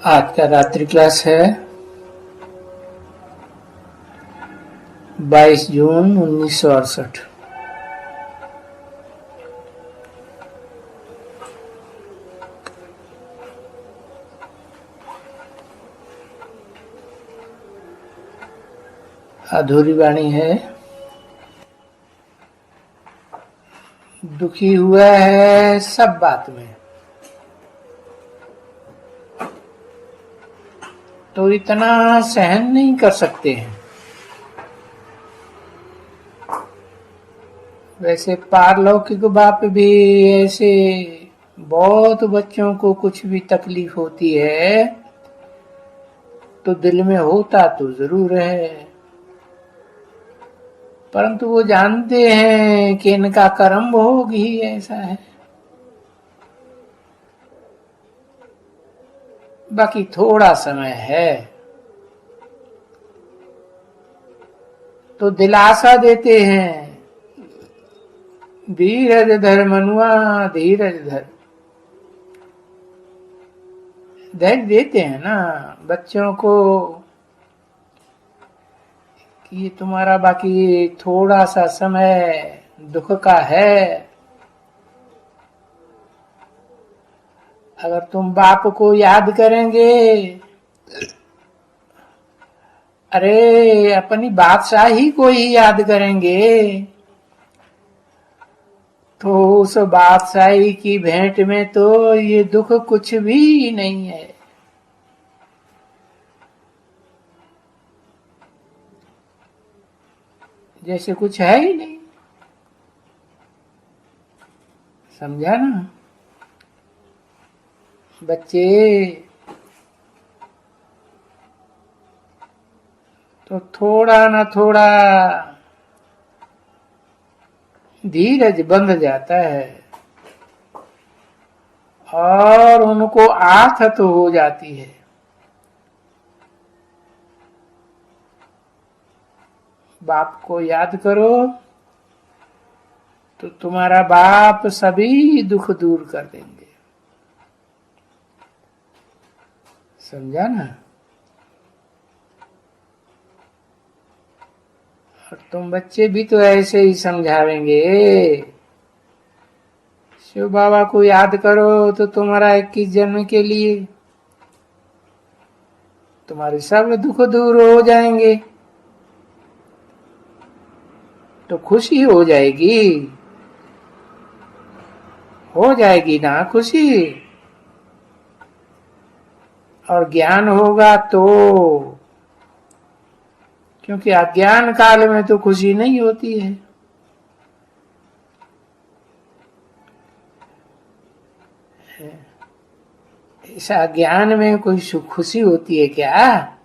आज का रात्रि क्लास है 22 जून 1968। अधूरी वाणी है। दुखी हुआ है सब बात में, तो इतना सहन नहीं कर सकते हैं। वैसे पारलौकिक बाप भी ऐसे बहुत बच्चों को कुछ भी तकलीफ होती है तो दिल में होता तो जरूर है, परंतु वो जानते हैं कि इनका कर्म भोग ही ऐसा है। बाकी थोड़ा समय है तो दिलासा देते हैं, धीरज धर मनुआ, धीरज धर। धैर्य देते हैं ना बच्चों को कि ये तुम्हारा बाकी थोड़ा सा समय दुख का है। अगर तुम बाप को याद करेंगे, अरे अपनी बादशाही को ही याद करेंगे तो उस बादशाही की भेंट में तो ये दुख कुछ भी नहीं है। जैसे कुछ है ही नहीं। समझा ना बच्चे? तो थोड़ा ना थोड़ा धीरज बंध जाता है और उनको आथत हो जाती है। बाप को याद करो तो तुम्हारा बाप सभी दुख दूर कर देंगे। समझा ना? और तुम बच्चे भी तो ऐसे ही समझावेंगे। शिव बाबा को याद करो तो तुम्हारा 21 जन्म के लिए तुम्हारे सब दुख दूर हो जाएंगे, तो खुशी हो जाएगी ना खुशी। और ज्ञान होगा तो, क्योंकि अज्ञान काल में तो खुशी नहीं होती है। ऐसा ज्ञान में कोई खुशी होती है क्या?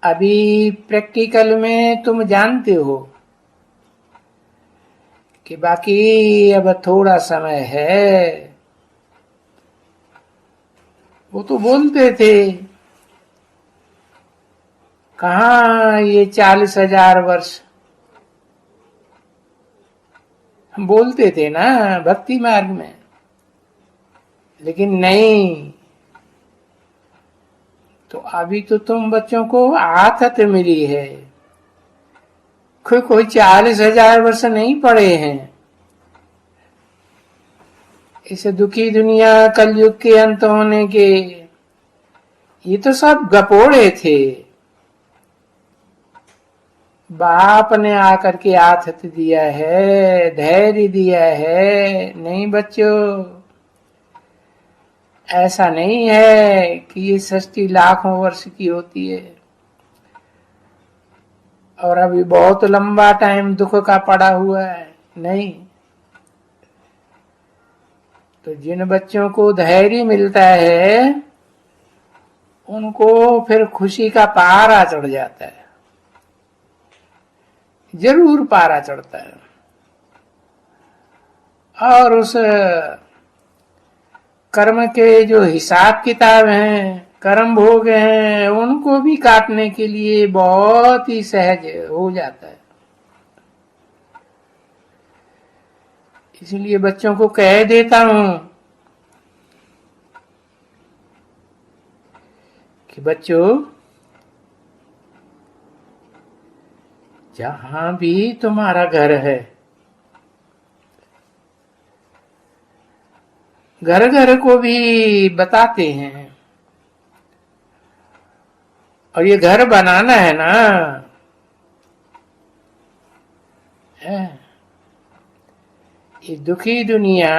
अभी प्रैक्टिकल में तुम जानते हो कि बाकी अब थोड़ा समय है। वो तो बोलते थे, कहाँ ये 40,000 वर्ष, हम बोलते थे ना भक्ति मार्ग में, लेकिन नहीं। तो अभी तो तुम बच्चों को आदत मिली है, कोई 40,000 वर्ष नहीं पड़े हैं। इस दुखी दुनिया कलयुग के अंत होने के ये तो सब गपोड़े थे। बाप ने आकर के आथत दिया है, धैर्य दिया है। नहीं बच्चों, ऐसा नहीं है कि ये सृष्टि लाखों वर्ष की होती है और अभी बहुत लंबा टाइम दुख का पड़ा हुआ है। नहीं। तो जिन बच्चों को धैर्य मिलता है उनको फिर खुशी का पारा चढ़ जाता है, जरूर पारा चढ़ता है। और उस कर्म के जो हिसाब किताब हैं, कर्म भोग हैं, उनको भी काटने के लिए बहुत ही सहज हो जाता है। इसलिए बच्चों को कह देता हूं कि बच्चों, जहां भी तुम्हारा घर है, घर घर को भी बताते हैं, और ये घर बनाना है ना, है ये दुखी दुनिया,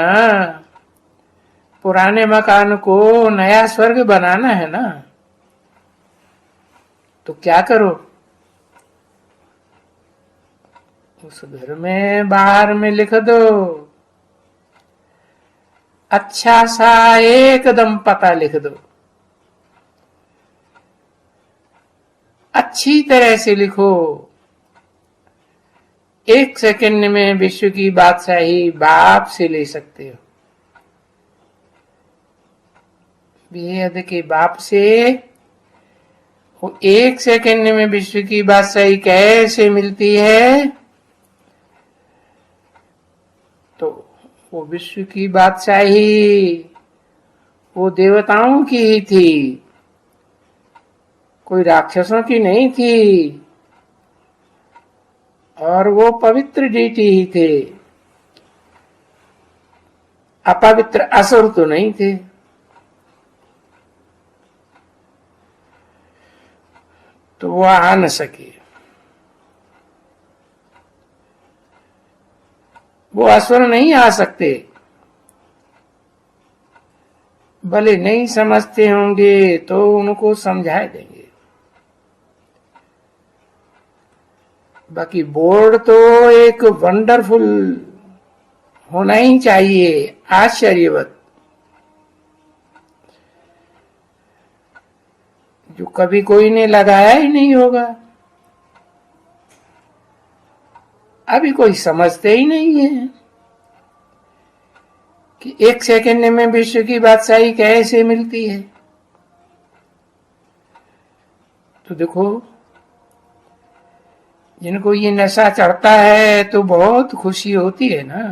पुराने मकान को नया स्वर्ग बनाना है ना, तो क्या करो, उस घर में बाहर में लिख दो, अच्छा सा एकदम पता लिख दो, अच्छी तरह से लिखो। 1 सेकंड में विश्व की बादशाही बाप से ले सकते हो, बेहद के बाप से। वो 1 सेकंड में विश्व की बादशाही कैसे मिलती है, तो वो विश्व की बादशाही वो देवताओं की ही थी, कोई राक्षसों की नहीं थी, और वो पवित्र डीटी ही थे, अपवित्र असुर तो नहीं थे। तो वो आ न सके, वो असुर नहीं आ सकते, भले नहीं समझते होंगे तो उनको समझा देंगे। बाकी बोर्ड तो एक वंडरफुल होना ही चाहिए, आश्चर्यवत, जो कभी कोई ने लगाया ही नहीं होगा। अभी कोई समझते ही नहीं है कि 1 सेकंड में विश्व की बादशाही कैसे मिलती है। तो देखो, जिनको ये नशा चढ़ता है तो बहुत खुशी होती है ना,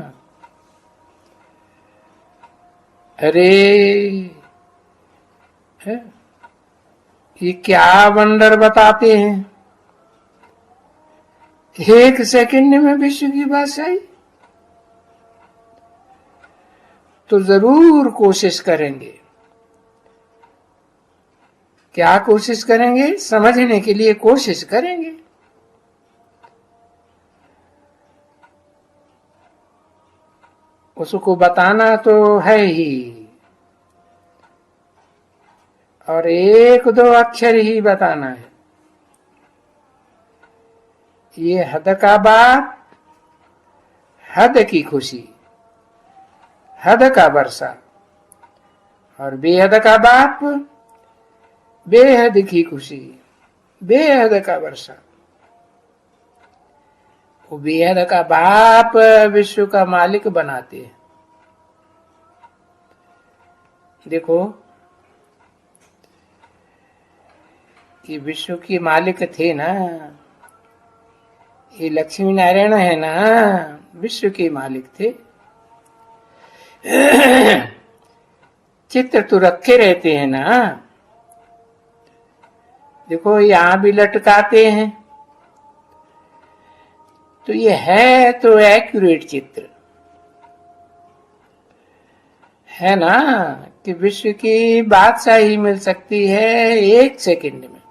अरे है? ये क्या वंडर बताते हैं, 1 सेकंड में विश्व की बादशाही। तो जरूर कोशिश करेंगे। क्या कोशिश करेंगे, समझने के लिए कोशिश करेंगे। उसको बताना तो है ही, और 1-2 अक्षर ही बताना है। ये हद का बाप, हद की खुशी, हद का वर्षा, और बेहद का बाप, बेहद की खुशी, बेहद का वर्षा। वो बेहद का बाप विश्व का मालिक बनाते हैं। देखो, ये विश्व के मालिक थे ना, ये लक्ष्मी नारायण है ना, विश्व के मालिक थे। चित्र तो रखे रहते हैं ना, देखो यहां भी लटकाते हैं, तो ये है तो एक्यूरेट चित्र है ना, कि विश्व की बादशाही मिल सकती है 1 सेकंड में।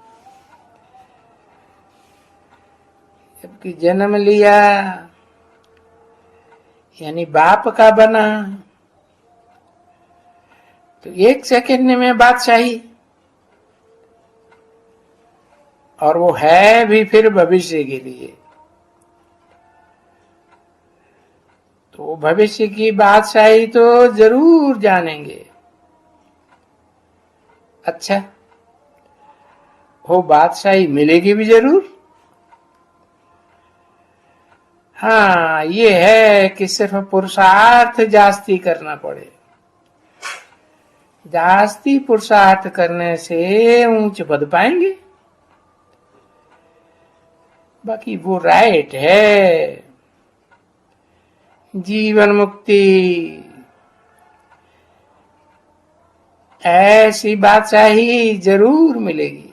जबकि जन्म लिया यानी बाप का बना, तो 1 सेकंड में बादशाही, और वो है भी फिर भविष्य के लिए। तो भविष्य की बादशाही तो जरूर जानेंगे। अच्छा, वो बादशाही मिलेगी भी जरूर। हाँ, ये है कि सिर्फ पुरुषार्थ जास्ती करना पड़े। जास्ती पुरुषार्थ करने से ऊंच पद पाएंगे। बाकी वो राइट है, जीवन मुक्ति ऐसी बादशाही जरूर मिलेगी।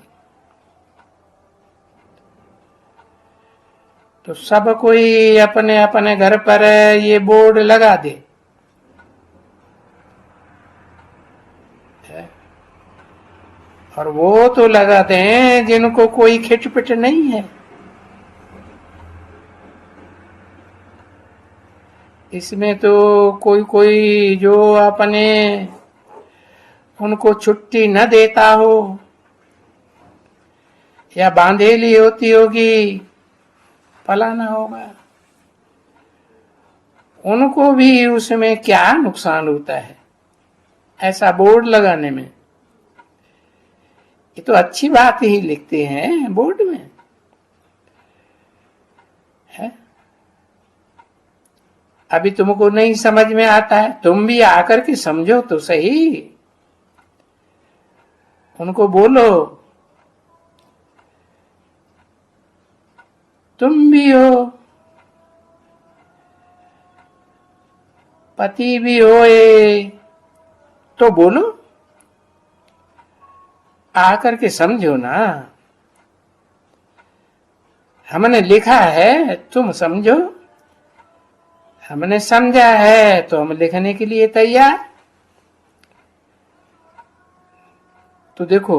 तो सब कोई अपने अपने घर पर ये बोर्ड लगा दे, और वो तो लगाते हैं जिनको कोई खिटपिट नहीं है। इसमें तो कोई कोई जो अपने उनको छुट्टी न देता हो या बांधेली होती होगी, फलाना होगा, उनको भी उसमें क्या नुकसान होता है ऐसा बोर्ड लगाने में। ये तो अच्छी बात ही लिखते हैं बोर्ड में है। अभी तुमको नहीं समझ में आता है, तुम भी आकर के समझो तो सही, उनको बोलो तुम भी हो, पति भी होए, तो बोलो, आकर के समझो ना। हमने लिखा है तुम समझो, हमने समझा है तो हम लिखने के लिए तैयार। तो देखो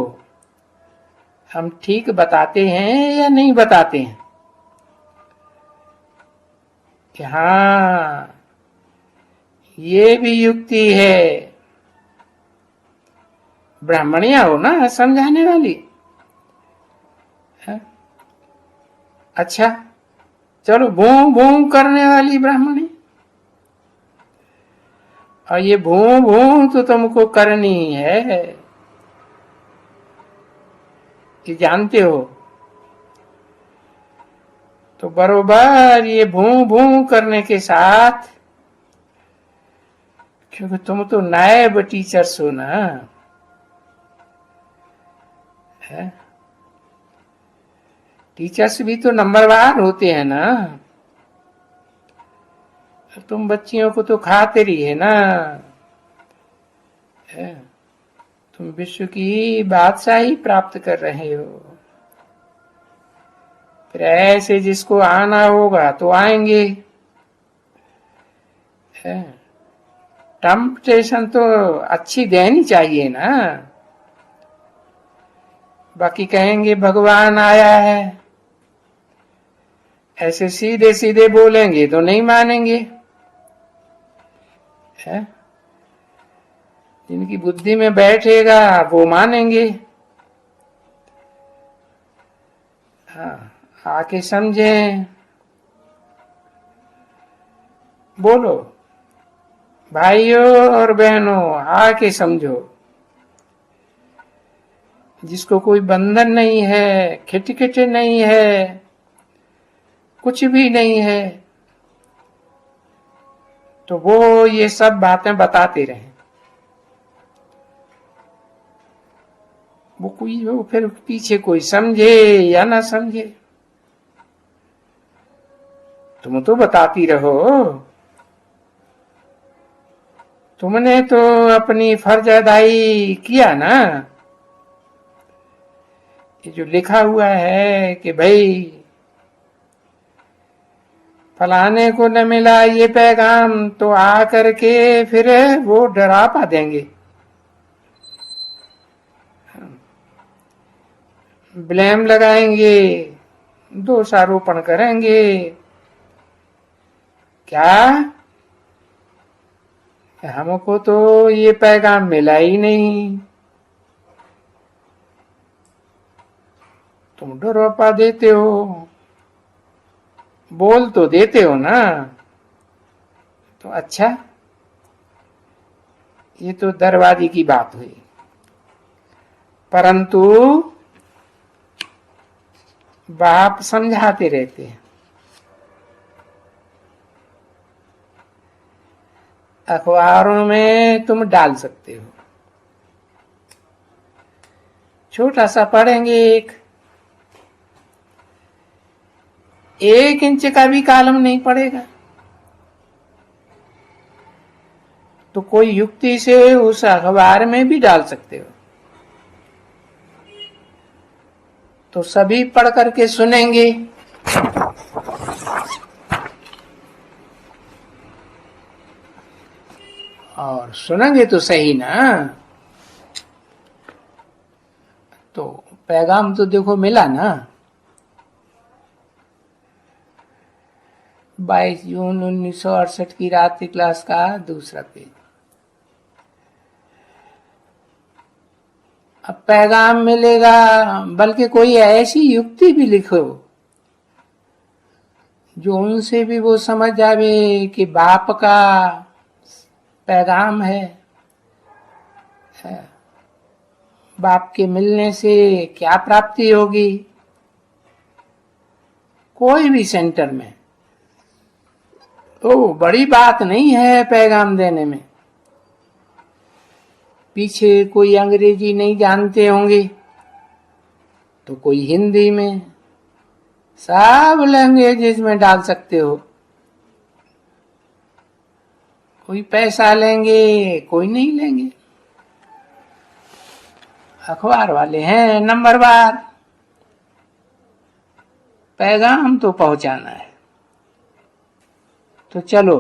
हम ठीक बताते हैं या नहीं बताते हैं कि हाँ ये भी युक्ति है। ब्राह्मणिया हो ना समझाने वाली है? अच्छा चलो भू भू करने वाली ब्राह्मणी, और ये भू भू तो तुमको करनी है कि जानते हो। तो बरोबर ये भू भू करने के साथ, क्योंकि तुम तो नायब टीचर्स हो ना है? टीचर्स भी तो नंबरवार होते हैं ना। तुम बच्चियों को तो खाते रही है ना है? तुम विश्व की बादशाही प्राप्त कर रहे हो। फिर ऐसे जिसको आना होगा तो आएंगे। टेम्पटेशन तो अच्छी देनी चाहिए ना। बाकी कहेंगे भगवान आया है, ऐसे सीधे सीधे बोलेंगे तो नहीं मानेंगे है? जिनकी बुद्धि में बैठेगा वो मानेंगे। हाँ आके समझें, बोलो भाइयों और बहनों आके समझो। जिसको कोई बंधन नहीं है, खिटखिट नहीं है, कुछ भी नहीं है, तो वो ये सब बातें बताते रहे। वो फिर पीछे कोई समझे या ना समझे, तुम तो बताती रहो। तुमने तो अपनी फर्ज अदाई किया ना। ये जो लिखा हुआ है कि भाई फलाने को न मिला ये पैगाम, तो आ करके फिर वो डरापा देंगे, ब्लेम लगाएंगे, दोषारोपण करेंगे। क्या हमको तो ये पैगाम मिला ही नहीं, तुम डरापा देते हो, बोल तो देते हो ना। तो अच्छा ये तो दरवाजे की बात हुई, परंतु बाप समझाते रहते हैं। अखबारों में तुम डाल सकते हो, छोटा सा पढ़ेंगे, एक इंच का भी कॉलम नहीं पड़ेगा, तो तो कोई युक्ति से उस अखबार में भी डाल सकते हो। तो सभी पढ़ करके सुनेंगे, और सुनेंगे तो सही ना। तो पैगाम तो देखो मिला ना। 22 जून 1968 की रात की क्लास का दूसरा पेज। अब पैगाम मिलेगा, बल्कि कोई ऐसी युक्ति भी लिखो जो उनसे भी वो समझ जावे कि बाप का पैगाम है, बाप के मिलने से क्या प्राप्ति होगी। कोई भी सेंटर में तो बड़ी बात नहीं है पैगाम देने में। पीछे कोई अंग्रेजी नहीं जानते होंगे तो कोई हिंदी में, सब लैंग्वेजेस में डाल सकते हो। कोई पैसा लेंगे, कोई नहीं लेंगे। अखबार वाले हैं नंबरवार, पैगाम तो पहुंचाना है। तो चलो,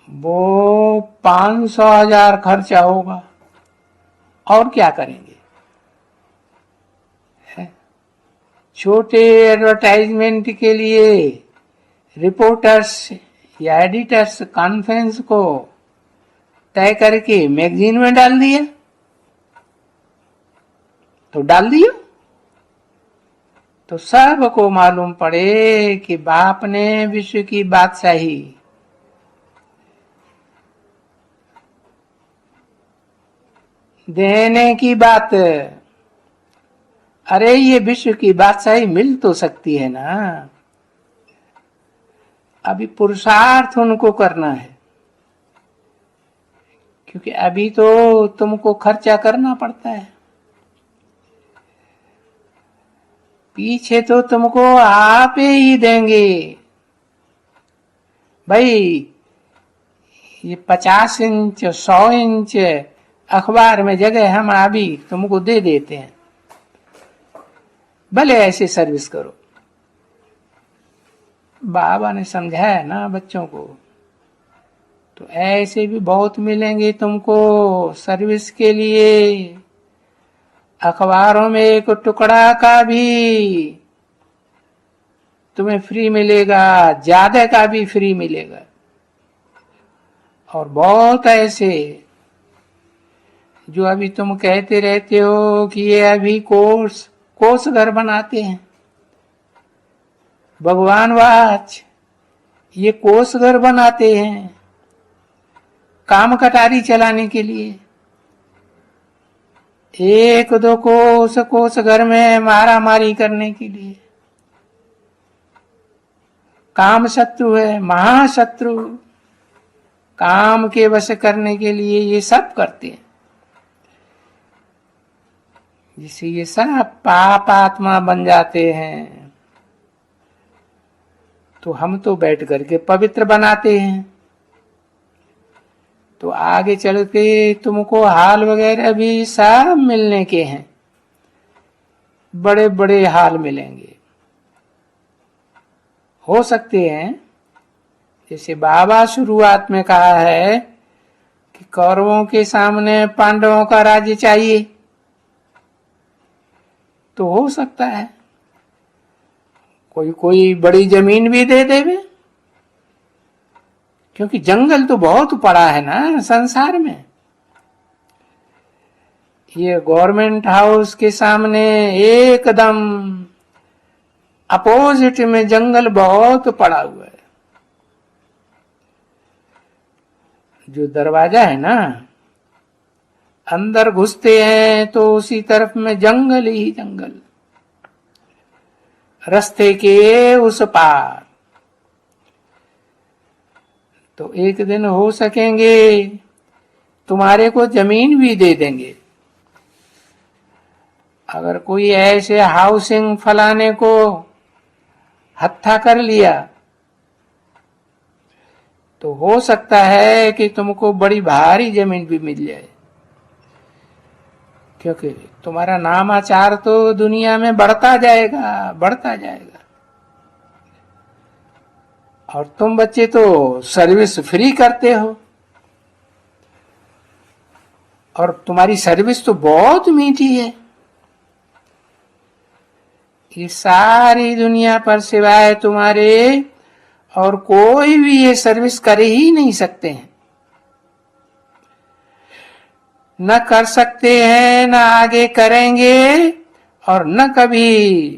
वो 500,000 खर्चा होगा, और क्या करेंगे। छोटे एडवर्टाइजमेंट के लिए रिपोर्टर्स या एडिटर्स कॉन्फ्रेंस को तय करके मैगजीन में डाल दिया, तो डाल दिया तो सबको मालूम पड़े कि बाप ने विश्व की बादशाही देने की बात। अरे ये विश्व की बादशाही मिल तो सकती है ना, अभी पुरुषार्थ उनको करना है, क्योंकि अभी तो तुमको खर्चा करना पड़ता है। पीछे तो तुमको आप ही देंगे। भाई ये 50 इंच 100 इंच अखबार में जगह हम अभी तुमको दे देते हैं, भले ऐसे सर्विस करो। बाबा ने समझाया ना बच्चों को, तो ऐसे भी बहुत मिलेंगे तुमको सर्विस के लिए। अखबारों में एक टुकड़ा का भी तुम्हें फ्री मिलेगा, ज्यादा का भी फ्री मिलेगा। और बहुत ऐसे जो अभी तुम कहते रहते हो कि ये अभी कोस घर बनाते हैं, भगवान वाच ये कोस घर बनाते हैं काम कटारी चलाने के लिए। एक दो कोस घर में मारा मारी करने के लिए। काम शत्रु है, महाशत्रु। काम के वश करने के लिए ये सब करते हैं, जिससे ये सब पाप आत्मा बन जाते हैं। तो हम तो बैठ करके पवित्र बनाते हैं। तो आगे चल के तुमको हाल वगैरह भी सब मिलने के हैं, बड़े बड़े हाल मिलेंगे। हो सकते हैं जैसे बाबा शुरुआत में कहा है कि कौरवों के सामने पांडवों का राज्य चाहिए, तो हो सकता है कोई बड़ी जमीन भी दे देवे, क्योंकि जंगल तो बहुत पड़ा है ना संसार में। ये गवर्नमेंट हाउस के सामने एकदम अपोजिट में जंगल बहुत पड़ा हुआ है। जो दरवाजा है ना, अंदर घुसते हैं तो उसी तरफ में जंगल ही जंगल, रास्ते के उस पार। तो एक दिन हो सकेंगे तुम्हारे को जमीन भी दे देंगे। अगर कोई ऐसे हाउसिंग फलाने को हत्था कर लिया तो हो सकता है कि तुमको बड़ी भारी जमीन भी मिल जाए, क्योंकि तुम्हारा नामाचार तो दुनिया में बढ़ता जाएगा, बढ़ता जाएगा। और तुम बच्चे तो सर्विस फ्री करते हो, और तुम्हारी सर्विस तो बहुत मीठी है। ये सारी दुनिया पर सिवाय तुम्हारे और कोई भी ये सर्विस कर ही नहीं सकते हैं, न कर सकते हैं, न आगे करेंगे, और न कभी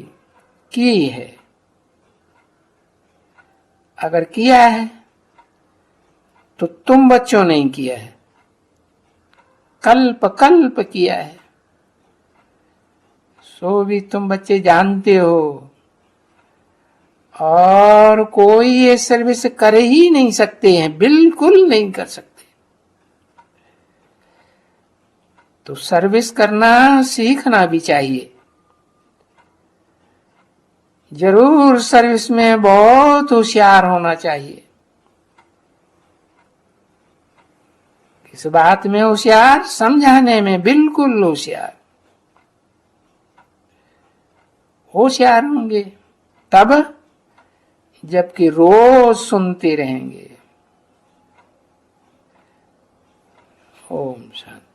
की है। अगर किया है तो तुम बच्चों ने किया है, कल्प कल्प किया है, सो भी तुम बच्चे जानते हो। और कोई ये सर्विस कर ही नहीं सकते हैं, बिल्कुल नहीं कर सकते। तो सर्विस करना सीखना भी चाहिए। जरूर सर्विस में बहुत होशियार होना चाहिए। किस बात में होशियार? समझाने में बिल्कुल होशियार। होशियार होंगे तब जबकि रोज सुनते रहेंगे। ओम शांति।